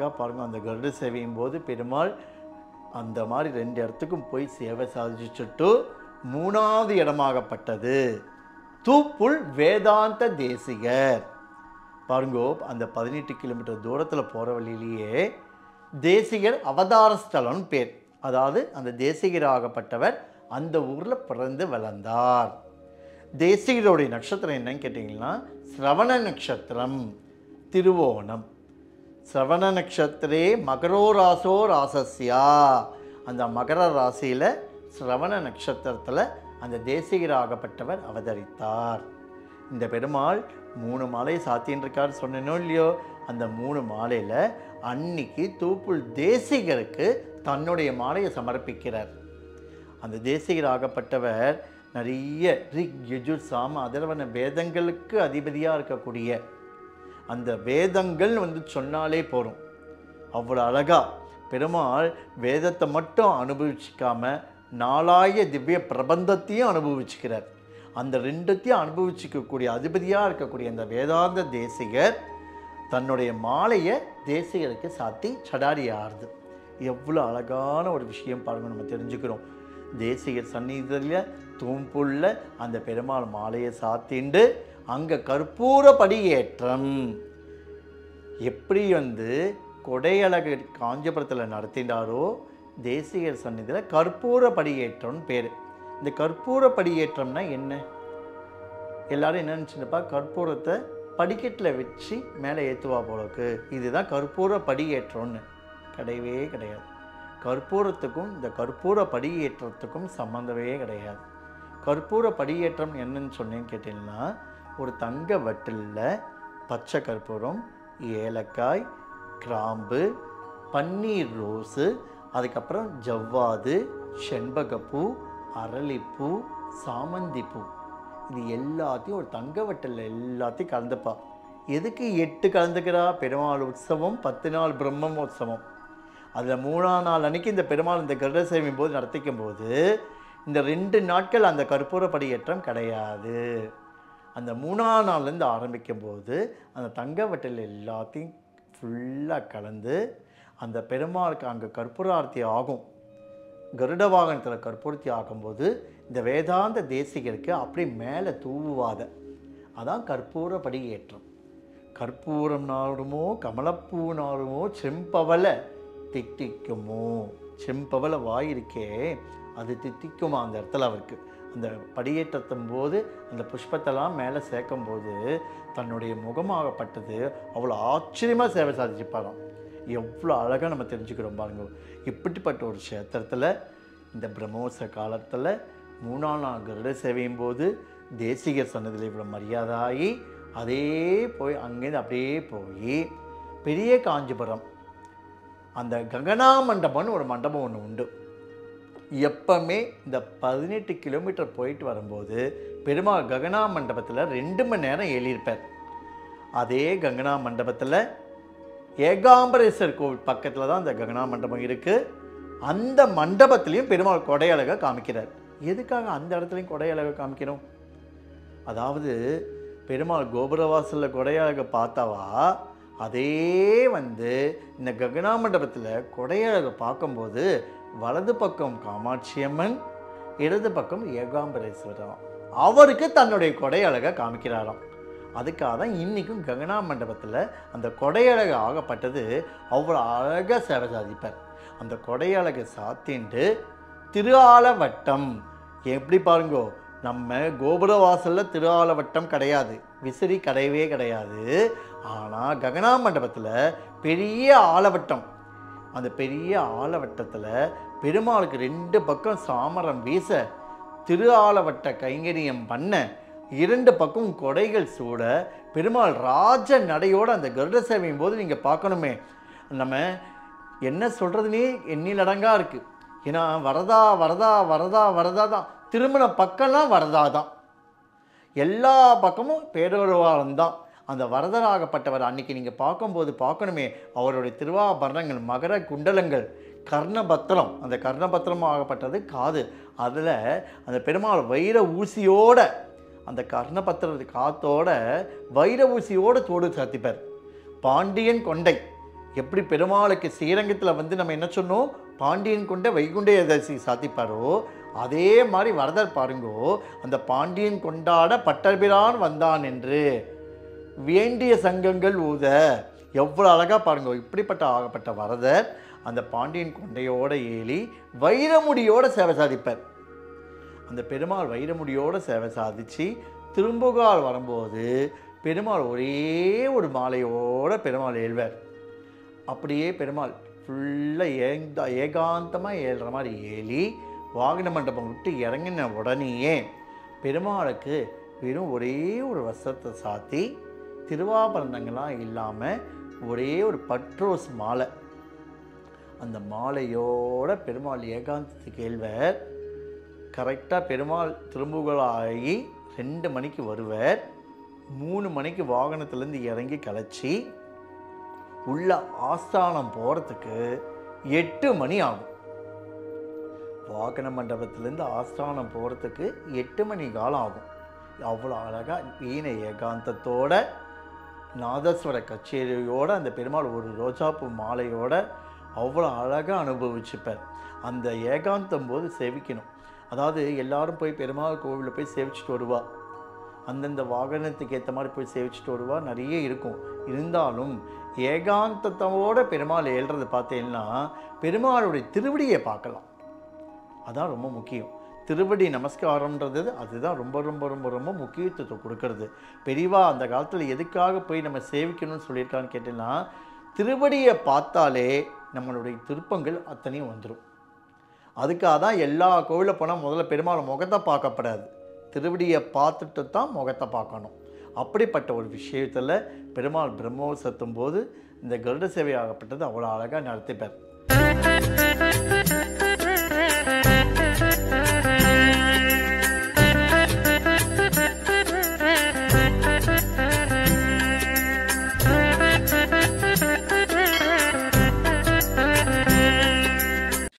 அழகாக பாருங்கள், அந்த கருட சேவையும் போது பெருமாள் அந்த மாதிரி 2 இடத்துக்கும் போய் சேவை சாதிச்சுட்டு 3வது இடமாகப்பட்டது தூப்புள் வேதாந்த தேசிகர். பாருங்கோ, அந்த 18 கிலோமீட்டர் தூரத்தில் போகிற வழியிலேயே தேசிகர் அவதார ஸ்தலம்னு பேர். அதாவது அந்த தேசிகராகப்பட்டவர் அந்த ஊரில் பிறந்து வளர்ந்தார். தேசிகருடைய நட்சத்திரம் என்னன்னு கேட்டிங்கன்னா சிரவண நட்சத்திரம், திருவோணம். சிரவண நட்சத்திரே மகரோ ராசோ ராசஸ்யா. அந்த மகர ராசியில் சிரவண நட்சத்திரத்தில் அந்த தேசிகராகப்பட்டவர் அவதரித்தார். இந்த பெருமாள் 3 மாலை சாத்தின்னு இருக்கார் சொன்னேனோ இல்லையோ, அந்த 3 மாலையில் அன்னைக்கு தூப்புள் தேசிகருக்கு தன்னுடைய மாலையை சமர்ப்பிக்கிறார். அந்த தேசிகராகப்பட்டவர் நிறைய ரிக் யஜுர் சாம அதர்வன வேதங்களுக்கு அதிபதியாக இருக்கக்கூடிய அந்த வேதங்கள் சொன்னாலே போகிறோம். அவ்வளோ அழகாக பெருமாள் வேதத்தை மட்டும் அனுபவிச்சிக்காம 4 திவ்ய பிரபந்தத்தையும் அனுபவிச்சுக்கிறார். அந்த 2த்தையும் அனுபவிச்சிக்கக்கூடிய அதிபதியாக இருக்கக்கூடிய அந்த வேதாந்த தேசிகர் தன்னுடைய மாலையை தேசிகருக்கு சாத்தி சடாரி ஆறுது. எவ்வளோ அழகான ஒரு விஷயம் பாருங்கள், நம்ம தெரிஞ்சுக்கிறோம். தேசிகர் சந்நிதியில் தூம்புள்ள அந்த பெருமாள் மாலையை சாத்திண்டு அங்கே கற்பூர படியேற்றம் எப்படி கொடையழகு காஞ்சிபுரத்தில் நடத்தினாரோ தேசிகர் சந்நிதியில் கற்பூர படியேற்றம்னு பேர். இந்த கற்பூர படியேற்றம்னா என்ன? எல்லாரும் என்ன நினச்சிருப்பா, கற்பூரத்தை படிக்கட்டில் வச்சு மேலே ஏற்றுவா போலக்கு, இதுதான் கற்பூர படியேற்றம்னு. கிடையவே கிடையாது. கற்பூரத்துக்கும் இந்த கற்பூர படியேற்றத்துக்கும் சம்மந்தமே கிடையாது. கற்பூர படியேற்றம் என்னன்னு சொன்னேன்னு கேட்டிங்கன்னா, ஒரு தங்க வட்டிலில் பச்சை கற்பூரம், ஏலக்காய், கிராம்பு, பன்னீர் ரோஸு, அதுக்கப்புறம் ஜவ்வாது, செண்பகப்பூ, அரளிப்பூ, சாமந்திப்பூ, இது எல்லாத்தையும் ஒரு தங்க வட்டில் எல்லாத்தையும் கலந்துப்பா. எதுக்கு 8 கலந்துக்கிறா? பெருமாள் உற்சவம் 10 நாள் பிரம்மோற்சவம். அதில் 3ஆம் நாள் அன்றைக்கி இந்த பெருமாள் இந்த கருட சேவையும் போது நடத்திக்கும் போது இந்த 2 நாட்கள் அந்த கற்பூர படியேற்றம் கிடையாது. அந்த 3ஆம் நாள்லேருந்து ஆரம்பிக்கும் போது அந்த தங்க வட்டில் எல்லாத்தையும் ஃபுல்லாக கலந்து அந்த பெருமாளுக்கு அங்கே கற்பூரார்த்தி ஆகும். கருட வாகனத்தில் கற்பூர்த்தி ஆகும்போது இந்த வேதாந்த தேசிகருக்கு அப்படி மேலே தூவாத, அதான் கற்பூர படியேற்றம். கற்பூரம் நாடுமோ கமலப்பூ நாடுமோ செம்பவள திட்டிக்குமோ. செம்பவள வாயிருக்கே அது திட்டிக்குமா அந்த இடத்துல அவருக்கு. அந்த படியேற்றத்தும் போது அந்த புஷ்பத்தெல்லாம் மேலே சேர்க்கும் போது தன்னுடைய முகமாகப்பட்டது அவ்வளோ ஆச்சரியமாக சேவை சாதிச்சுப்பாராம். எவ்வளோ அழகாக நம்ம தெரிஞ்சுக்கிறோம் பாருங்க. இப்படிப்பட்ட ஒரு க்ஷேத்திரத்தில் இந்த பிரம்மோற்ச காலத்தில் 3ஆம் நாள் கருட சேவையும் போது தேசிகர் சன்னதியில் இவ்வளோ மரியாதையாகி அதே போய் அங்கேருந்து அப்படியே போய் பெரிய காஞ்சிபுரம் அந்த ககனா மண்டபம்னு ஒரு மண்டபம் ஒன்று உண்டு. எப்பவுமே இந்த 18 கிலோமீட்டர் போயிட்டு வரும்போது பெருமாள் ககனா மண்டபத்தில் 2 மணி நேரம் ஏறியிருப்பார். அதே ககனா மண்டபத்தில் ஏகாம்பரேஸ்வர் கோவில் பக்கத்தில் தான் அந்த ககனா மண்டபம் இருக்குது. அந்த மண்டபத்துலேயும் பெருமாள் கொடையழகை காமிக்கிறார். எதுக்காக அந்த இடத்துலையும் கொடையழகை காமிக்கிறோம்? அதாவது பெருமாள் கோபுரவாசலில் கொடையழகை பார்த்தாவா, அதே இந்த ககனா மண்டபத்தில் கொடையழகை பார்க்கும்போது வலது பக்கம் காமாட்சியம்மன், இடது பக்கம் ஏகாம்பரேஸ்வரம், அவருக்கு தன்னுடைய கொடையழகை காமிக்கிறாராம். அதுக்காக தான் இன்றைக்கும் ககனா மண்டபத்தில் அந்த கொடையழகு ஆகப்பட்டது அவ்வளோ அழகாக சேவை சாதிப்பார். அந்த கொடையழகை சாத்தின்ட்டு திருஆலவட்டம் எப்படி பாருங்கோ, நம்ம கோபுரவாசலில் திருஆலவட்டம் கிடையாது, விசிறி கிடையவே கிடையாது. ஆனால் ககனா மண்டபத்தில் பெரிய ஆலவட்டம், அந்த பெரிய ஆலவட்டத்தில் பெருமாளுக்கு 2 பக்கம் சாமரம் வீச, திரு ஆலவட்ட கைங்கரியம் பண்ண, 2 பக்கம் கொடைகள் சூட, பெருமாள் ராஜ நடையோடு அந்த கருட சேவையும் போது நீங்கள் பார்க்கணுமே, நம்ம என்ன சொல்கிறதுனே எண்ணிலடங்காக இருக்குது. ஏன்னா வரதா வரதா வரதா வரதா தான், திருமண பக்கம்லாம் வரதா தான், எல்லா பக்கமும் பேரொருவாரம் தான். அந்த வரதராகப்பட்டவர் அன்றைக்கி நீங்கள் பார்க்கும்போது பார்க்கணுமே, அவருடைய திருவாபரணங்கள், மகர குண்டலங்கள், கர்ணபத்திரம், அந்த கர்ணபத்திரம் ஆகப்பட்டது காது, அதில் அந்த பெருமாள் வைர ஊசியோட, அந்த கர்ணபத்திர காத்தோட வைர ஊசியோடு தோடு சாத்திப்பார். பாண்டியன் கொண்டை எப்படி பெருமாளுக்கு ஸ்ரீரங்கத்தில் வந்து நம்ம என்ன சொன்னோம், பாண்டியன் கொண்ட வைகுண்ட ஏகாதசி சாத்திப்பாரோ, அதே மாதிரி வரதர் பாருங்கோ, அந்த பாண்டியன் கொண்டாட பட்டர்பிரான் வந்தான் என்று வேண்டிய சங்கங்கள் ஊத, எவ்வளோ அழகாக பாருங்க. இப்படிப்பட்ட ஆகப்பட்ட வரதர் அந்த பாண்டியன் கொண்டையோட ஏலி வைரமுடியோட சேவை சாதிப்பார். அந்த பெருமாள் வைரமுடியோட சேவை சாதிச்சு திரும்புகால் வரும்போது பெருமாள் ஒரே ஒரு மாலையோட பெருமாள் ஏழ்வார். அப்படியே பெருமாள் ஃபுல்லாக ஏகாந்தமாக ஏழ்ற மாதிரி ஏலி வாகன மண்டபம் விட்டு இறங்கின உடனேயே பெருமாளுக்கு வெறும் ஒரே ஒரு வஸ்திரத்தை சாத்தி, திருவாபரணங்கள்லாம் இல்லாமல் ஒரே ஒரு பட்ரோஸ் மாலை, அந்த மாலையோட பெருமாள் ஏகாந்தத்துக்கு ஏழ்வர். கரெக்டாக பெருமாள் திரும்புகளாகி 2 மணிக்கு வருவர். 3 மணிக்கு வாகனத்துலேருந்து இறங்கி கலைச்சி உள்ள ஆஸ்தானம் போகிறதுக்கு 8 மணி ஆகும். வாகன மண்டபத்திலேருந்து ஆஸ்தானம் போகிறதுக்கு 8 மணி காலம் ஆகும். அவ்வளோ அழகாக வீணை ஏகாந்தத்தோட நாதஸ்வர கச்சேரியோடு அந்த பெருமாள் ஒரு ரோஜாப்பூ மாலையோட அவ்வளோ அழகாக அனுபவிச்சுப்பார். அந்த ஏகாந்தம் போது சேவிக்கணும். அதாவது எல்லாரும் போய் பெருமாள் கோவிலில் போய் சேவிச்சுட்டு வருவா, அந்தந்த வாகனத்துக்கு ஏற்ற மாதிரி போய் சேவிச்சுட்டு வருவா, நிறைய இருக்கும். இருந்தாலும் ஏகாந்தத்தோட பெருமாள் ஏழ்றது பார்த்தீங்கன்னா பெருமாளுடைய திருவடியை பார்க்கலாம். அதான் ரொம்ப முக்கியம். திருவடி நமஸ்காரம்ன்றது அதுதான் ரொம்ப ரொம்ப ரொம்ப ரொம்ப முக்கியத்துவத்தை கொடுக்கறது. பெரியவா அந்த காலத்தில் எதுக்காக போய் நம்ம சேவிக்கணும்னு சொல்லியிருக்கான்னு கேட்டீங்கன்னா, திருவடியை பார்த்தாலே நம்மளுடைய திருப்பங்கள் அத்தனையும் வந்துடும். அதுக்காக தான் எல்லா கோவிலில் போனால் முதல்ல பெருமாள் முகத்தை பார்க்கப்படாது, திருவடியை பார்த்துட்டு தான் முகத்தை பார்க்கணும். அப்படிப்பட்ட ஒரு விஷயத்தில் பெருமாள் பிரம்மோற்சவத்தும் போது இந்த கருட சேவை ஆகப்பட்டது அவ்வளோ அழகாக நடத்திப்பார்.